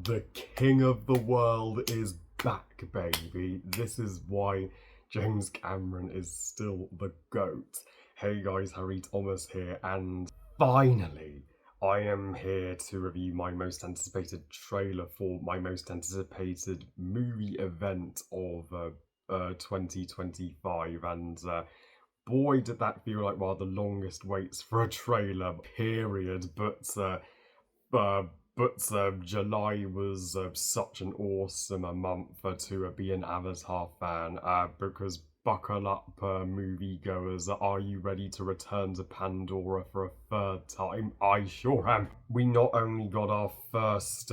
The king of the world is back, baby. This is why James Cameron is still the GOAT. Hey guys, Harry Thomas here, and finally, I am here to review my most anticipated trailer for my most anticipated movie event of 2025, and boy, did that feel like one of the longest waits for a trailer, period. July was such an awesome month to be an Avatar fan, because buckle up, moviegoers. Are you ready to return to Pandora for a third time? I sure am. We not only got our first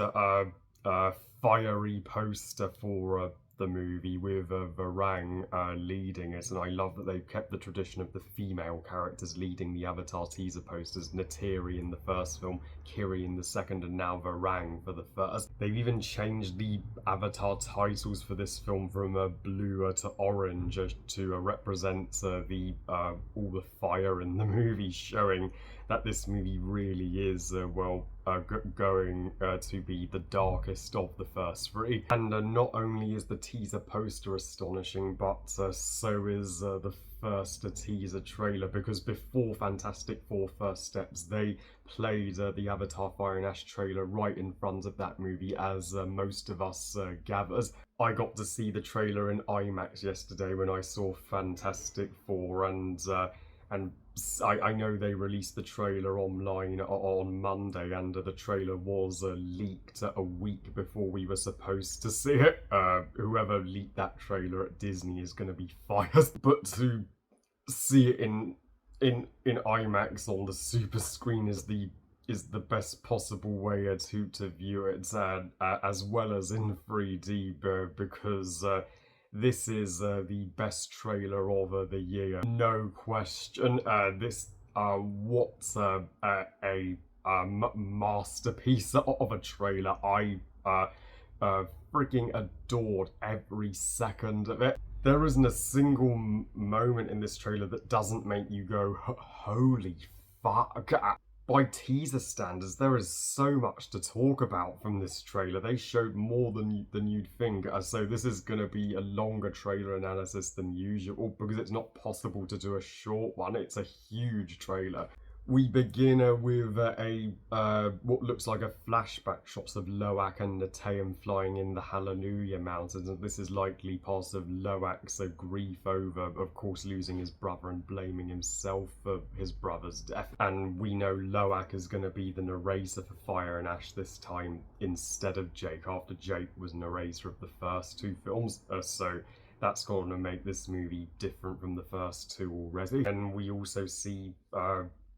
fiery poster for the movie with Varang leading it, and I love that they've kept the tradition of the female characters leading the Avatar teaser posters. Neytiri in the first film, Kiri in the second, and now Varang for the first. They've even changed the Avatar titles for this film from blue to orange to represent the all the fire in the movie, showing that this movie really is going to be the darkest of the first three. And not only is the teaser poster astonishing, but so is the first teaser trailer, because before Fantastic Four First Steps, they played the Avatar Fire and Ash trailer right in front of that movie as most of us gathered. I got to see the trailer in IMAX yesterday when I saw Fantastic Four, and I know they released the trailer online on Monday, and the trailer was leaked a week before we were supposed to see it. Whoever leaked that trailer at Disney is going to be fired. But to see it in IMAX on the super screen is the best possible way to view it, as well as in 3D, because this is the best trailer of the year, no question. What's a masterpiece of a trailer. I freaking adored every second of it. There isn't a single moment in this trailer that doesn't make you go, holy fuck. By teaser standards, there is so much to talk about from this trailer. They showed more than you'd think, so this is going to be a longer trailer analysis than usual, because it's not possible to do a short one. It's a huge trailer. We begin with what looks like a flashback shots of Loak and Neteyam flying in the Hallelujah Mountains, and this is likely part of Loak's grief over, of course, losing his brother and blaming himself for his brother's death. And we know Loak is going to be the narrator for Fire and Ash this time instead of Jake, after Jake was narrator of the first two films, so that's going to make this movie different from the first two already. And we also see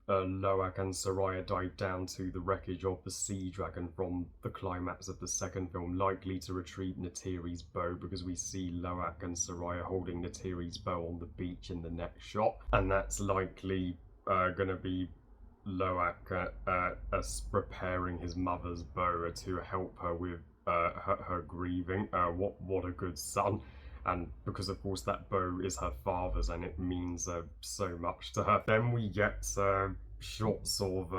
Loak and Soraya dive down to the wreckage of the Sea Dragon from the climax of the second film, likely to retrieve Neytiri's bow, because we see Loak and Soraya holding Neytiri's bow on the beach in the next shot, and that's likely going to be Loak repairing his mother's bow to help her with her grieving. What a good son. And because of course that bow is her father's and it means so much to her. Then we get shots of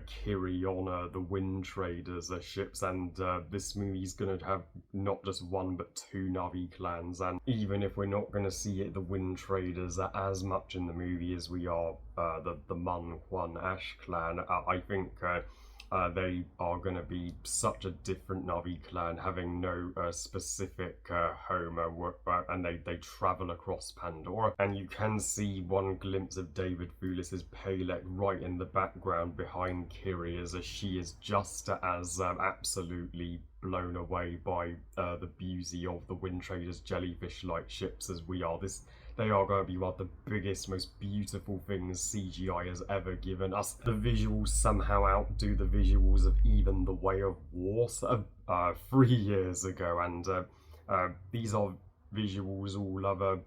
Kiri on the Wind Traders ships, and this movie's gonna have not just one but two Na'vi clans. And even if we're not gonna see the Wind Traders as much in the movie as we are the Mun Kwan Ash clan, I think they are going to be such a different Na'vi clan, having no specific home, and they travel across Pandora. And you can see one glimpse of David Thewlis's Palek right in the background behind Kiri, as she is just as absolutely blown away by the beauty of the Wind Traders jellyfish-like ships as we are. They are going to be one of the biggest, most beautiful things CGI has ever given us. The visuals somehow outdo the visuals of even The Way of Water 3 years ago, and these are visuals all other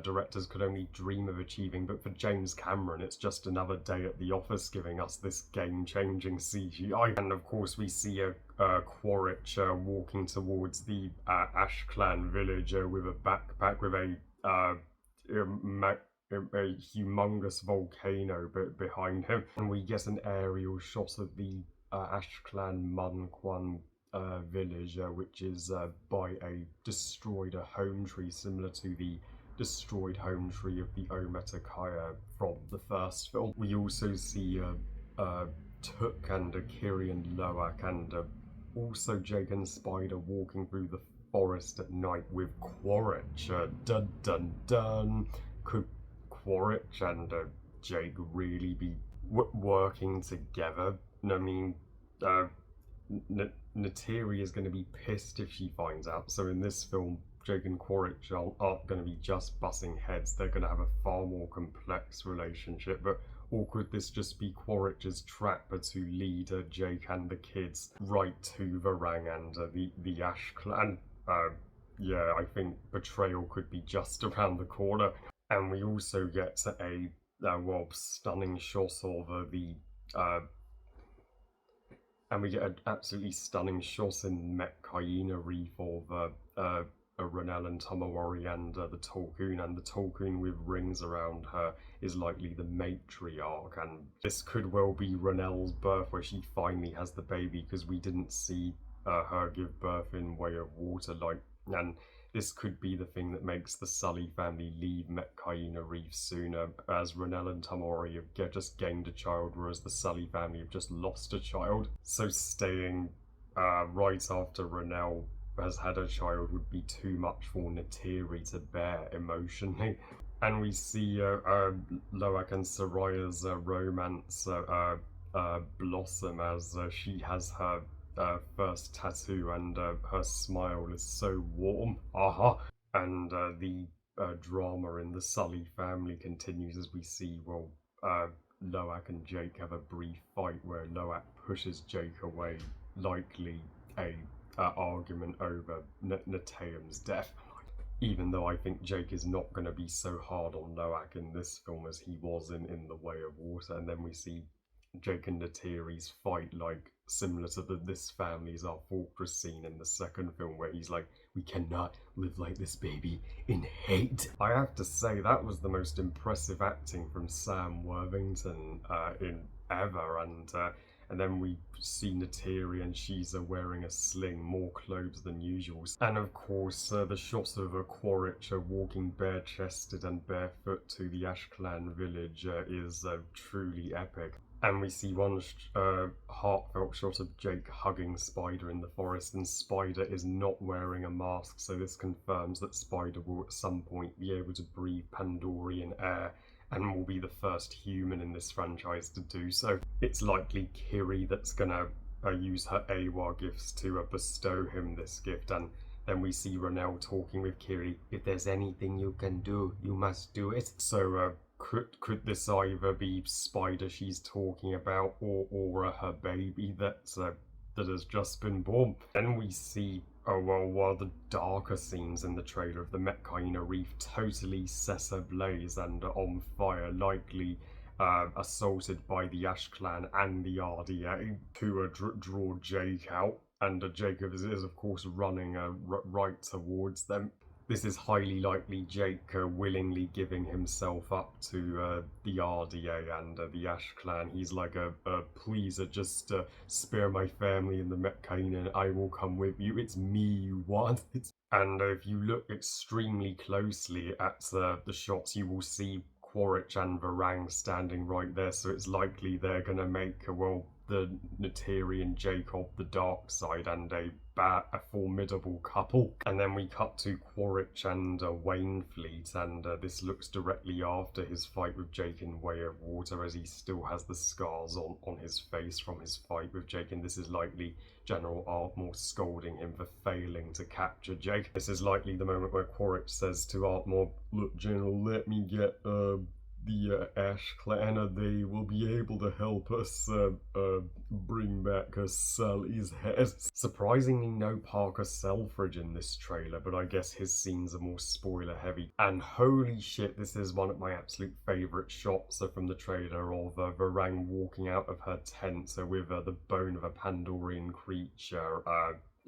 directors could only dream of achieving. But for James Cameron, it's just another day at the office giving us this game-changing CGI. And of course, we see a Quaritch walking towards the Ash Clan village with a backpack with a humongous volcano behind him, and we get an aerial shot of the Ash Clan Mun village, which is by a destroyed home tree similar to the destroyed home tree of the Ometakaya from the first film. We also see Tuk and Kiri and Loak and also Jake and Spider walking through the forest at night with Quaritch. Dun dun dun. Could Quaritch and Jake really be working together? I mean, Nateri is going to be pissed if she finds out. So in this film, Jake and Quaritch aren't going to be just bussing heads. They're going to have a far more complex relationship. But or could this just be Quaritch's trap to lead Jake and the kids right to Varang and the Ash Clan? Yeah, I think betrayal could be just around the corner. And we also get a stunning shot of and we get an absolutely stunning shot in Metkaina Reef of Renel and Tomowari and the Tolkien, and the Tolkien with rings around her is likely the matriarch, and this could well be Renel's birth where she finally has the baby, because we didn't see her give birth in Way of Water, and this could be the thing that makes the Sully family leave Metkaina Reef sooner, as Renel and Tomori have just gained a child, whereas the Sully family have just lost a child. So staying right after Renel has had a child would be too much for Nateri to bear emotionally. And we see Loak and Soraya's romance blossom as she has her first tattoo, and her smile is so warm. And the drama in the Sully family continues as we see, Loak and Jake have a brief fight where Loak pushes Jake away, likely a argument over Nateum's death. Even though I think Jake is not going to be so hard on Loak in this film as he was in The Way of Water, and then we see Jake and Nateri's fight, similar to This Family's Our Fortress scene in the second film, where he's like, we cannot live like this, baby, in hate. I have to say, that was the most impressive acting from Sam Worthington in ever, and then we see Nateri, and she's wearing a sling, more clothes than usual. And of course, the shot of Quaritch walking bare-chested and barefoot to the Ash Clan village is truly epic. And we see one heartfelt shot of Jake hugging Spider in the forest, and Spider is not wearing a mask, so this confirms that Spider will at some point be able to breathe Pandorian air, and will be the first human in this franchise to do so. It's likely Kiri that's gonna use her Awa gifts to bestow him this gift, and then we see Renel talking with Kiri. If there's anything you can do, you must do it. So could this either be Spider she's talking about, or her baby that has just been born? Then we see one of the darker scenes in the trailer of the Metkaina Reef totally set ablaze and on fire, likely assaulted by the Ash Clan and the RDA to draw Jake out, and Jacob is of course running right towards them. This is highly likely Jake willingly giving himself up to the RDA and the Ash Clan. He's like please just spare my family in the Metkaina, I will come with you. It's me you want. And if you look extremely closely at the shots, you will see Quaritch and Varang standing right there, so it's likely they're going to make, the Nateri and Jake of the dark side, and a formidable couple. And then we cut to Quaritch and Wainfleet, and this looks directly after his fight with Jake in Way of Water, as he still has the scars on his face from his fight with Jake, and this is likely General Ardmore scolding him for failing to capture Jake. This is likely the moment where Quaritch says to Ardmore, look, General, let me get the Ash Clan, they will be able to help us bring back Sully's head. Surprisingly, no Parker Selfridge in this trailer, but I guess his scenes are more spoiler heavy. And holy shit, this is one of my absolute favourite shots from the trailer of Varang walking out of her tent with the bone of a Pandorian creature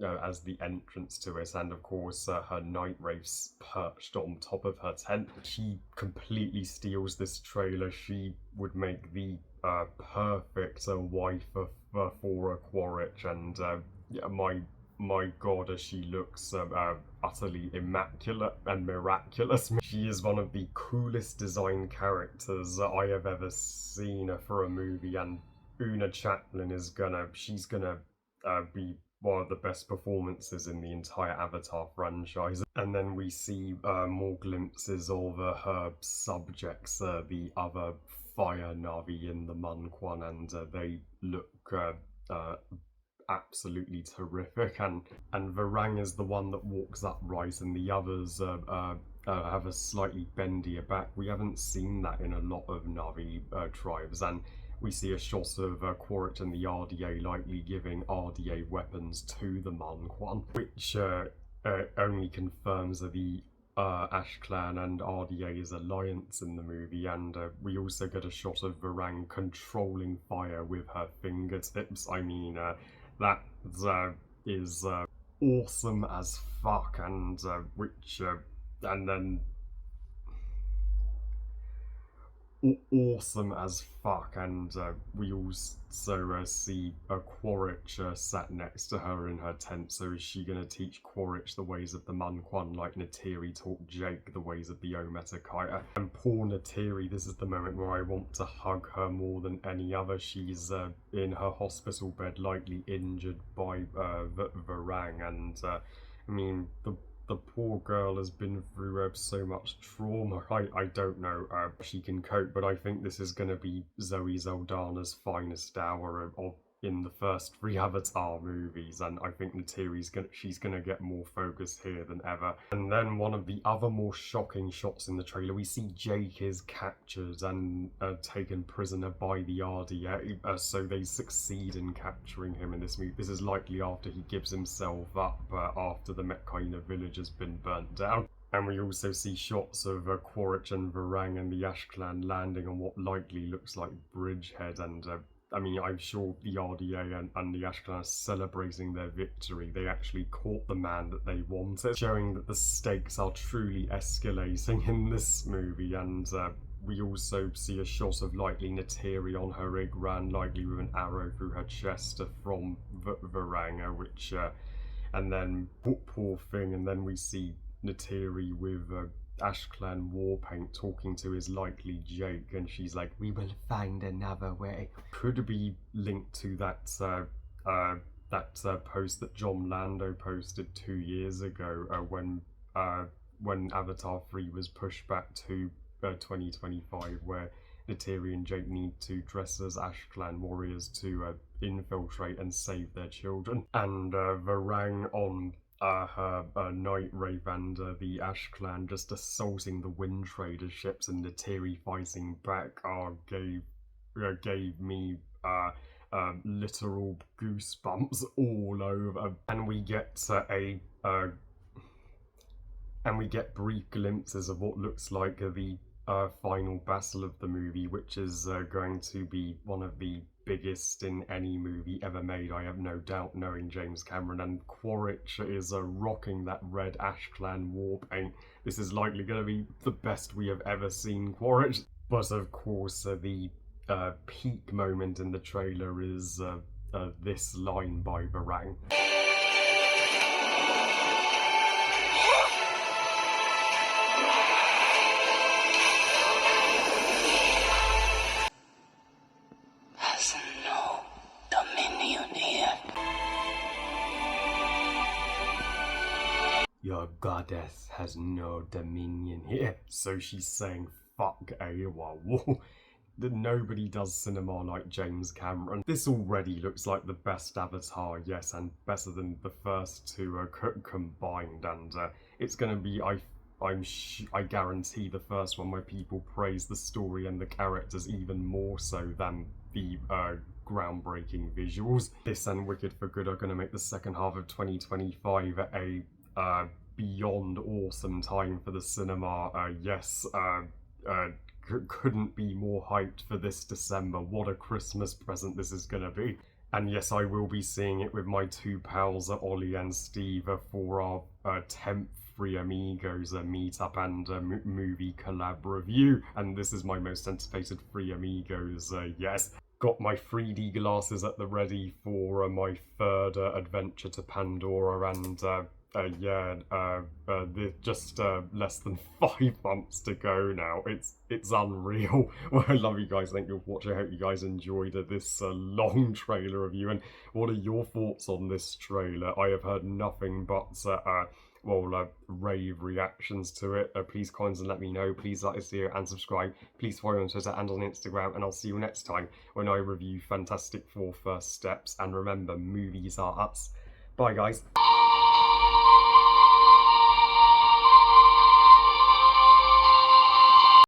as the entrance to it, and of course her night wraiths perched on top of her tent. She completely steals this trailer. She would make the perfect wife for a Quaritch, and yeah, my god, as she looks utterly immaculate and miraculous. She is one of the coolest designed characters I have ever seen for a movie, and Una Chaplin she's gonna be one of the best performances in the entire Avatar franchise. And then we see more glimpses of her subjects, the other fire Navi in the Mun-Quan, and they look absolutely terrific. And Varang is the one that walks upright, and the others have a slightly bendier back. We haven't seen that in a lot of Navi tribes, and we see a shot of Quaritch and the RDA likely giving RDA weapons to the Mun-Quan, which only confirms the Ash Clan and RDA's alliance in the movie, and we also get a shot of Varang controlling fire with her fingertips. I mean, that is awesome as fuck, and and then awesome as fuck, and we also see a Quaritch sat next to her in her tent. So is she going to teach Quaritch the ways of the Mun-Quan like Neytiri taught Jake the ways of the Ometekai? And poor Neytiri, this is the moment where I want to hug her more than any other. She's in her hospital bed, likely injured by Varang, and I mean, the poor girl has been through so much trauma. I don't know if she can cope, but I think this is going to be Zoe Saldana's finest hour in the first 3 Avatar movies, and I think she's gonna get more focus here than ever. And then one of the other more shocking shots in the trailer, we see Jake is captured and taken prisoner by the RDA, so they succeed in capturing him in this movie. This is likely after he gives himself up after the Metkaina village has been burnt down. And we also see shots of Quaritch and Varang and the Ash Clan landing on what likely looks like Bridgehead, and I mean, I'm sure the RDA and the Ash Clan are celebrating their victory. They actually caught the man that they wanted, showing that the stakes are truly escalating in this movie. And we also see a shot of likely Neytiri on her Igran, likely with an arrow through her chest from Varanga, which, and then poor thing, and then we see Neytiri with Ash Clan Warpaint talking to his likely Jake, and she's like, "We will find another way." Could be linked to that post that John Lando posted 2 years ago when Avatar 3 was pushed back to 2025, where Neytiri and Jake need to dress as Ash Clan warriors to infiltrate and save their children. And Varang on her Night Wraith and the Ash Clan just assaulting the Wind Trader ships, and Neytiri fighting back gave me literal goosebumps all over. And we get brief glimpses of what looks like the final battle of the movie, which is going to be one of the biggest in any movie ever made, I have no doubt, knowing James Cameron. And Quaritch is rocking that red Ash Clan war paint. This is likely going to be the best we have ever seen Quaritch. But of course, the peak moment in the trailer is this line by Varang. Your goddess has no dominion here. So she's saying, fuck Awa. Nobody does cinema like James Cameron. This already looks like the best Avatar, yes, and better than the first two combined. And it's going to be, I guarantee, the first one where people praise the story and the characters even more so than the groundbreaking visuals. This and Wicked for Good are going to make the second half of 2025 a beyond awesome time for the cinema. Yes, couldn't be more hyped for this December. What a Christmas present this is gonna be. And yes, I will be seeing it with my two pals, Ollie and Steve, for our 10th Free Amigos meetup and movie collab review. And this is my most anticipated Free Amigos, yes. Got my 3D glasses at the ready for my third adventure to Pandora, and just less than 5 months to go now. It's unreal. Well, I love you guys. Thank you for watching. I hope you guys enjoyed this long trailer review. And what are your thoughts on this trailer? I have heard nothing but rave reactions to it. Please comment and let me know. Please like this video and subscribe. Please follow me on Twitter and on Instagram, and I'll see you next time when I review Fantastic Four First Steps. And remember, movies are us. Bye, guys.